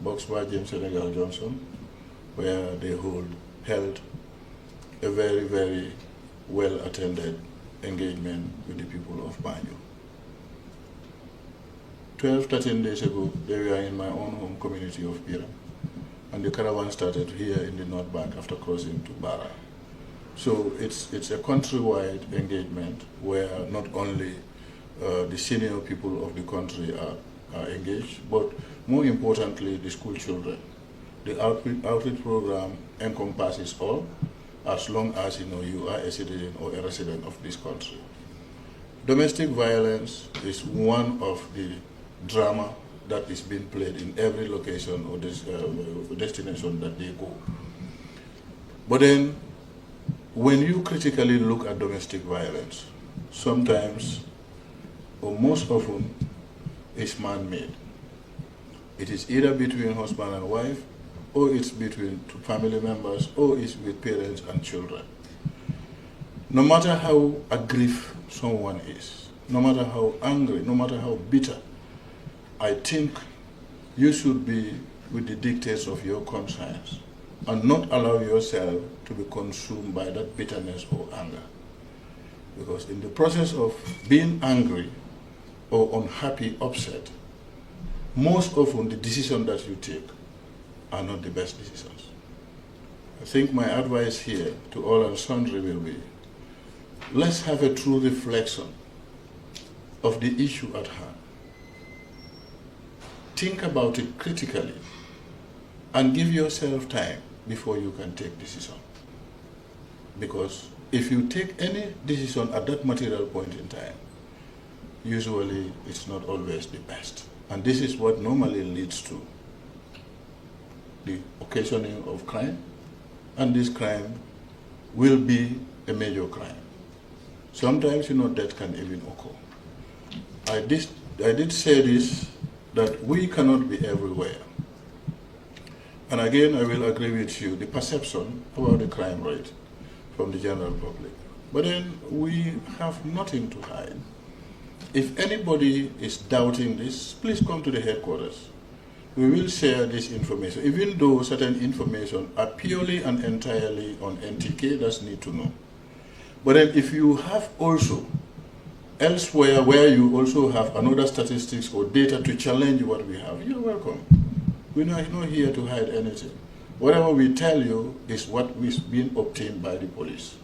Boxbar James Senegal Johnson, where they held a very, very well-attended engagement with the people of Banjo. 13 days ago, they were in my own home community of Pira, and the caravan started here in the North Bank after crossing to Bara. So it's a countrywide engagement where not only the senior people of the country are engaged, but more importantly, the school children. The outreach program encompasses all, as long as you are a citizen or a resident of this country. Domestic violence is one of the drama that is being played in every location or destination that they go. But then, when you critically look at domestic violence, sometimes, or most often, it's man-made. It is either between husband and wife, or it's between two family members, or it's with parents and children. No matter how aggrieved someone is, no matter how angry, no matter how bitter, I think you should be with the dictates of your conscience and not allow yourself to be consumed by that bitterness or anger. Because in the process of being angry or unhappy, upset, most often the decisions that you take are not the best decisions. I think my advice here to all and sundry will be, let's have a true reflection of the issue at hand. Think about it critically and give yourself time before you can take decision. Because if you take any decision at that material point in time, usually it's not always the best. And this is what normally leads to the occasioning of crime, and this crime will be a major crime. Sometimes, death can even occur. I did say this, that we cannot be everywhere. And again, I will agree with you, the perception about the crime rate from the general public. But then we have nothing to hide. If anybody is doubting this, please come to the headquarters. We will share this information, even though certain information are purely and entirely on NTK, that's need to know. But then if you have also elsewhere where you also have another statistics or data to challenge what we have, you're welcome. We're not here to hide anything. Whatever we tell you is what is being obtained by the police.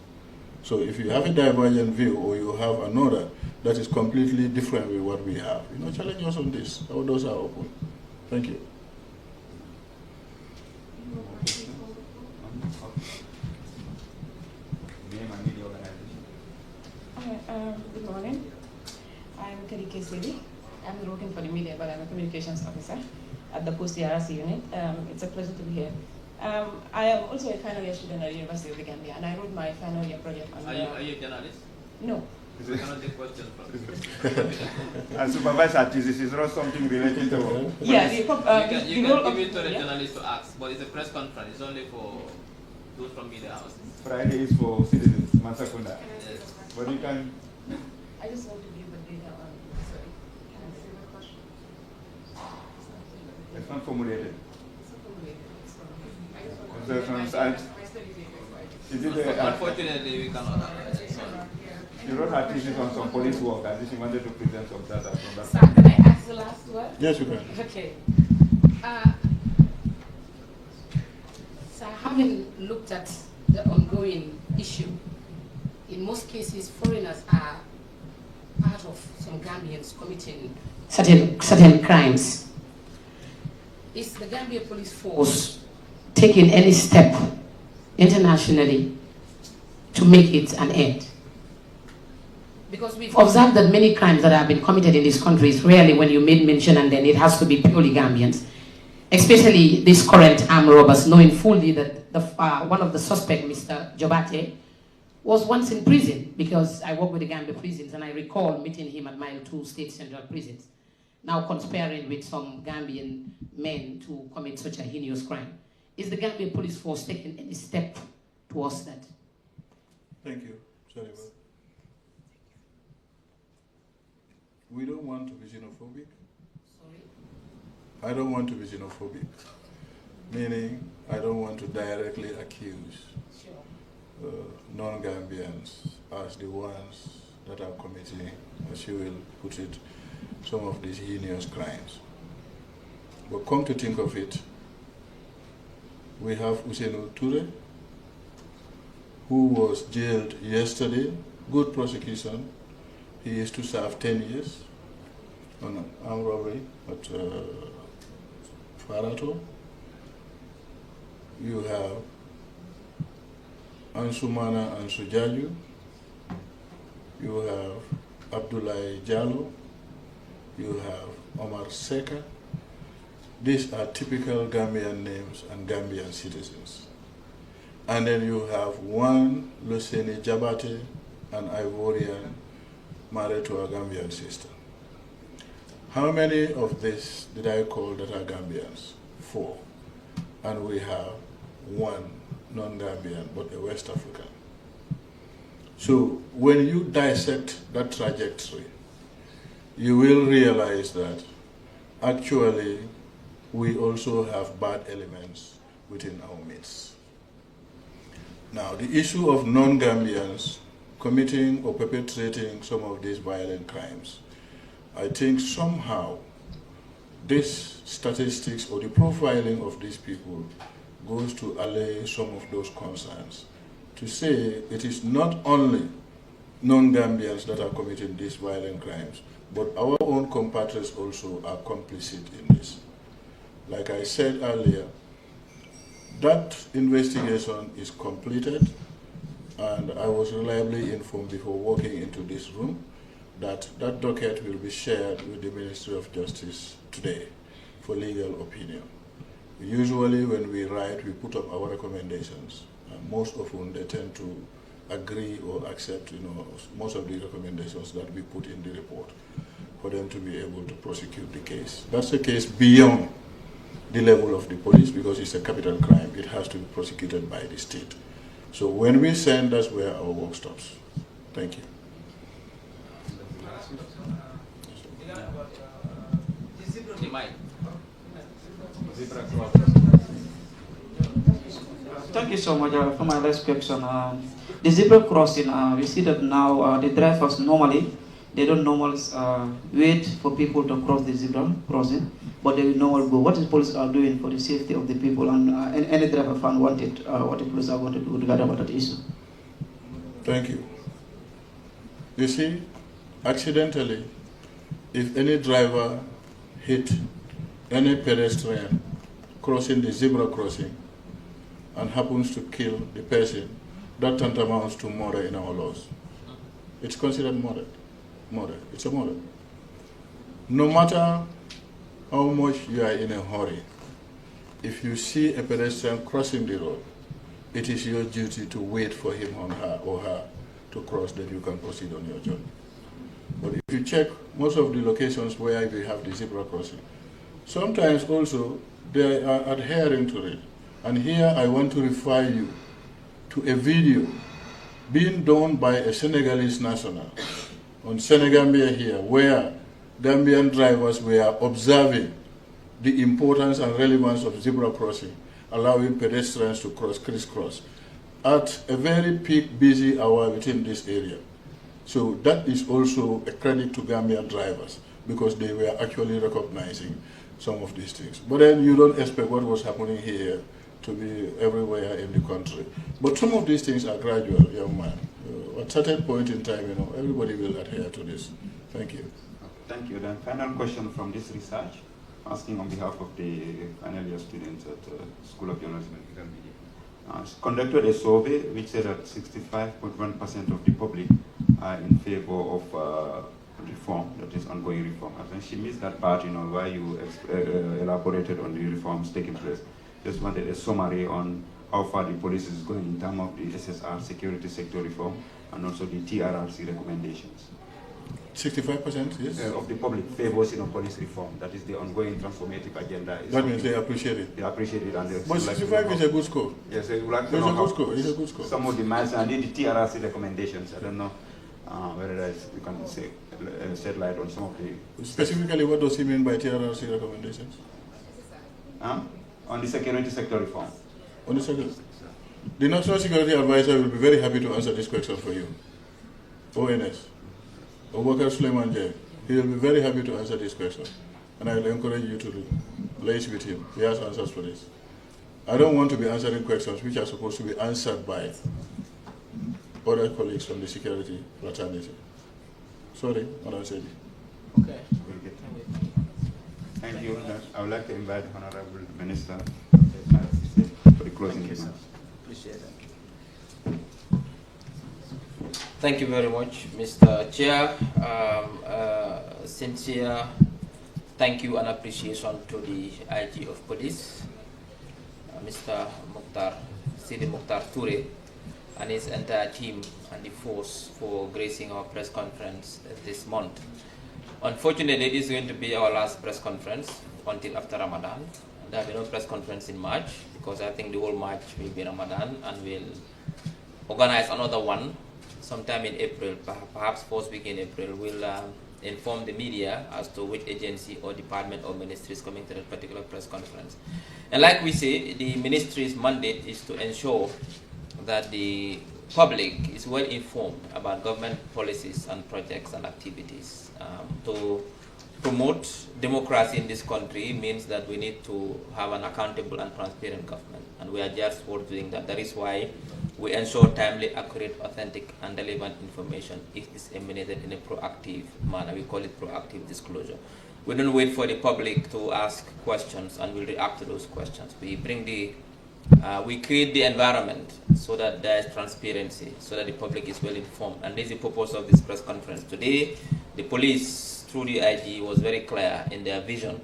So if you have a divergent view or you have another that is completely different with what we have, challenge us on this. Our doors are open. Thank you. Good morning. I'm Kadike Sili. I'm working for the media, but I'm a communications officer at the Post DRC unit. It's a pleasure to be here. I am also a final year student at the University of the Gambia, and I wrote my final year project on Are you a journalist? No. I cannot take questions from And supervisor, this is not something related to... Yeah, you can give it to the journalist to ask, but it's a press conference. It's only for those from media houses. Friday is for citizens, Mansakunda. Yes. But you can... I just want to give the data on. Sorry. Can I say the question? It's not formulated. It's not formulated. It's not. I just want So to from my side- study paper. Is it Unfortunately, we cannot. you wrote a thesis on some police work as if you wanted to present some data from that. Sir, can I ask the last word? Yes, you can. Okay. So having looked at the ongoing issue, in most cases, foreigners are part of some Gambians committing certain crimes. Is the Gambia Police Force taking any step internationally to make it an end? Because we've observed that many crimes that have been committed in this country is rarely when you made mention and then it has to be purely Gambians. Especially these current armed robbers, knowing fully that one of the suspects, Mr. Jobate, was once in prison, because I work with the Gambia prisons and I recall meeting him at Mile 2 State Central Prisons, now conspiring with some Gambian men to commit such a heinous crime. Is the Gambia Police Force taking any step towards that? Thank you. Sorry about. We don't want to be xenophobic. Sorry? I don't want to be xenophobic, meaning I don't want to directly accuse non-Gambians as the ones that are committing, as you will put it, some of these heinous crimes. But come to think of it, we have Ousseynou Touré, who was jailed yesterday, good prosecution. He is to serve 10 years on armed robbery at Farato. You have Ansumana Ansujaju. You have Abdoulaye Jallo. You have Omar Seka. These are typical Gambian names and Gambian citizens. And then you have one Luseni Jabate, an Ivorian, married to a Gambian sister. How many of these did I call that are Gambians? 4. And we have one non-Gambian, but a West African. So when you dissect that trajectory, you will realize that actually we also have bad elements within our midst. Now, the issue of non-Gambians committing or perpetrating some of these violent crimes, I think somehow this statistics or the profiling of these people goes to allay some of those concerns. To say it is not only non-Gambians that are committing these violent crimes, but our own compatriots also are complicit in this. Like I said earlier, that investigation is completed, and I was reliably informed before walking into this room that that docket will be shared with the Ministry of Justice today for legal opinion. Usually when we write, we put up our recommendations, and most often they tend to agree or accept, most of the recommendations that we put in the report for them to be able to prosecute the case. That's a case beyond the level of the police because it's a capital crime. It has to be prosecuted by the state. So when we send, that's where our work stops. Thank you. Thank you so much for my last question. The zebra crossing, we see that now the drivers normally, they don't normally wait for people to cross the zebra crossing, but they will normally go. What the police are doing for the safety of the people, and any driver found wanted, what the police are going to do regarding about that issue? Thank you. You see, accidentally, if any driver hit any pedestrian crossing the zebra crossing and happens to kill the person, that tantamounts to murder in our laws. It's considered murder. Murder. It's a murder. No matter how much you are in a hurry, if you see a pedestrian crossing the road, it is your duty to wait for him or her to cross, then you can proceed on your journey. But if you check most of the locations where we have the zebra crossing, sometimes also they are adhering to it. And here I want to refer you to a video being done by a Senegalese national on Senegambia here, where Gambian drivers were observing the importance and relevance of zebra crossing, allowing pedestrians to crisscross at a very peak busy hour within this area. So that is also a credit to Gambian drivers because they were actually recognizing some of these things. But then you don't expect what was happening here to be everywhere in the country. But some of these things are gradual, young man. At a certain point in time, everybody will adhere to this. Thank you. Thank you. Then final question from this research, asking on behalf of the final year students at School of Journalism and Digital Media. Conducted a survey which said that 65.1% of the public are in favor of reform, that is ongoing reform. I think she missed that part, where you elaborated on the reforms taking place. Just wanted a summary on how far the police is going in terms of the SSR security sector reform and also the TRRC recommendations. 65%, yes? Of the public favors police reform. That is the ongoing transformative agenda. That means they appreciate it. They appreciate it. And but 65 is a good score. Yes, it's a good score. It's a good score. Some of the maths and the TRRC recommendations. I don't know whether you can say shed light on some of the. Specifically, what does he mean by TRRC recommendations? On the security sector reform. On the security. The National Security Advisor will be very happy to answer this question for you. ONS. Obakar Suleiman Jai. He will be very happy to answer this question. And I will encourage you to liaise with him. He has answers for this. I don't want to be answering questions which are supposed to be answered by other colleagues from the security fraternity. Sorry, what I said. Okay. We'll get Thank you. I would like to invite Honorable Minister for the closing remarks. Appreciate it. Thank you very much, Mr. Chair. Sincere thank you and appreciation to the IG of Police, Mr. Sidi Mukhtar Toure, and his entire team and the force for gracing our press conference this month. Unfortunately, this is going to be our last press conference until after Ramadan. There will be no press conference in March because I think the whole March will be Ramadan, and we'll organize another one sometime in April, perhaps first week in April. We'll inform the media as to which agency or department or ministry is coming to that particular press conference. And like we say, the ministry's mandate is to ensure that the public is well informed about government policies and projects and activities. To promote democracy in this country means that we need to have an accountable and transparent government, and we are just for doing that. That is why we ensure timely, accurate, authentic, and relevant information is disseminated in a proactive manner. We call it proactive disclosure. We don't wait for the public to ask questions and we'll react to those questions. We bring we create the environment so that there is transparency, so that the public is well informed. And this is the purpose of this press conference. Today, the police, through the IG, was very clear in their vision,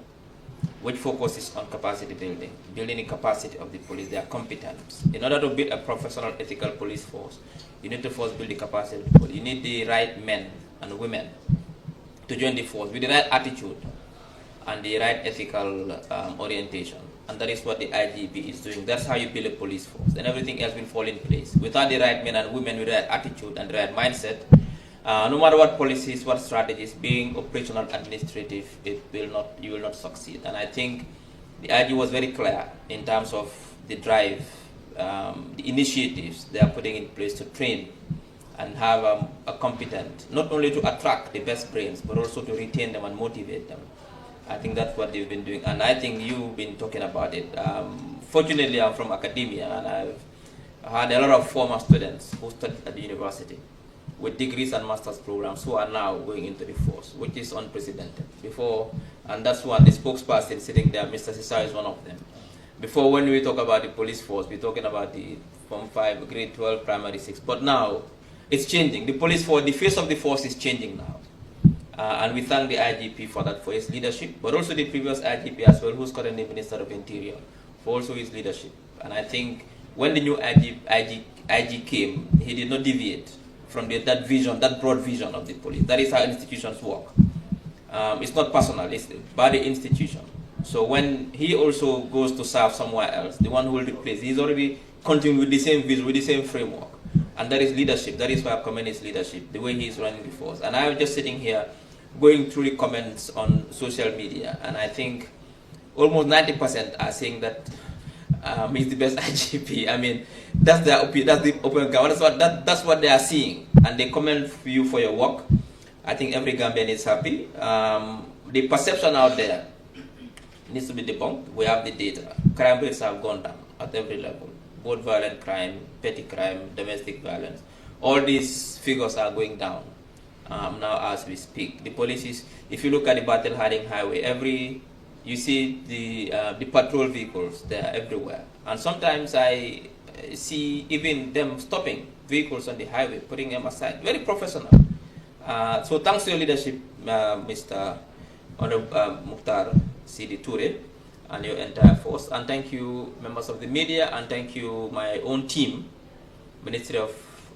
which focuses on capacity building, building the capacity of the police, their competence. In order to build a professional, ethical police force, you need to first build the capacity of the police. You need the right men and women to join the force with the right attitude and the right ethical orientation. And that is what the IGP is doing. That's how you build a police force. And everything else will fall in place. Without the right men and women with the right attitude and the right mindset, no matter what policies, what strategies, being operational, administrative, you will not succeed. And I think the IG was very clear in terms of the drive, the initiatives they are putting in place to train and have a competent, not only to attract the best brains, but also to retain them and motivate them. I think that's what they've been doing, and I think you've been talking about it. Fortunately, I'm from academia, and I've had a lot of former students who studied at the university with degrees and master's programs who are now going into the force, which is unprecedented. Before, and that's one, the spokesperson sitting there, Mr. Sisa, is one of them. Before, when we talk about the police force, we're talking about the Form 5, Grade 12, Primary 6, but now it's changing. The police force, the face of the force is changing now. And we thank the IGP for that, for his leadership, but also the previous IGP as well, who's currently Minister of Interior, for also his leadership. And I think when the new IG came, he did not deviate from that vision, that broad vision of the police. That is how institutions work. It's not personal, it's by the institution. So when he also goes to serve somewhere else, the one who will replace, he's already continuing with the same vision, with the same framework. And that is leadership. That is why I commend his leadership, the way he is running the force. And I'm just sitting here going through the comments on social media, and I think almost 90% are saying that he's the best IGP. I mean, that's the open ground. That's what they are seeing, and they commend you for your work. I think every Gambian is happy. The perception out there needs to be debunked. We have the data. Crime rates have gone down at every level, both violent crime, petty crime, domestic violence. All these figures are going down. Now as we speak. The policies, if you look at the Battle Harding Highway, you see the patrol vehicles, they are everywhere. And sometimes I see even them stopping vehicles on the highway, putting them aside. Very professional. So thanks to your leadership, Mr. Mukhtar Sidi Toure, and your entire force. And thank you, members of the media, and thank you, my own team, Ministry of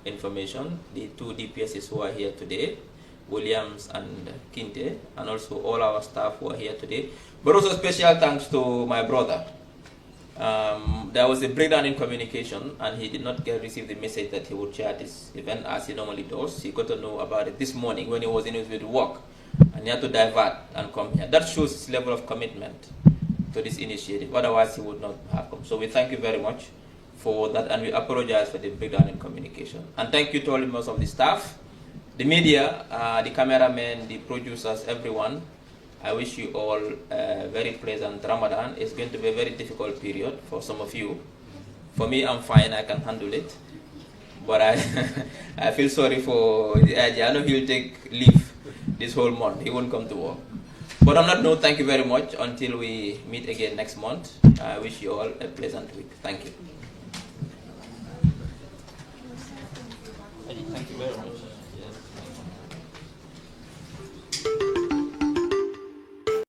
Information, the two DPSs who are here today, Williams and Kinte, and also all our staff who are here today. But also special thanks to my brother. There was a breakdown in communication, and he did not receive the message that he would chair this event as he normally does. He got to know about it this morning when he was in his way to work, and he had to divert and come here. That shows his level of commitment to this initiative. Otherwise, he would not have come. So we thank you very much for that, and we apologize for the breakdown in communication. And thank you to all members of the staff, the media, the cameramen, the producers, everyone. I wish you all a very pleasant Ramadan. It's going to be a very difficult period for some of you. For me, I'm fine, I can handle it. But I feel sorry for the IG. I know he'll take leave this whole month. He won't come to work. But on that note, thank you very much. Until we meet again next month, I wish you all a pleasant week. Thank you. Thank you very much.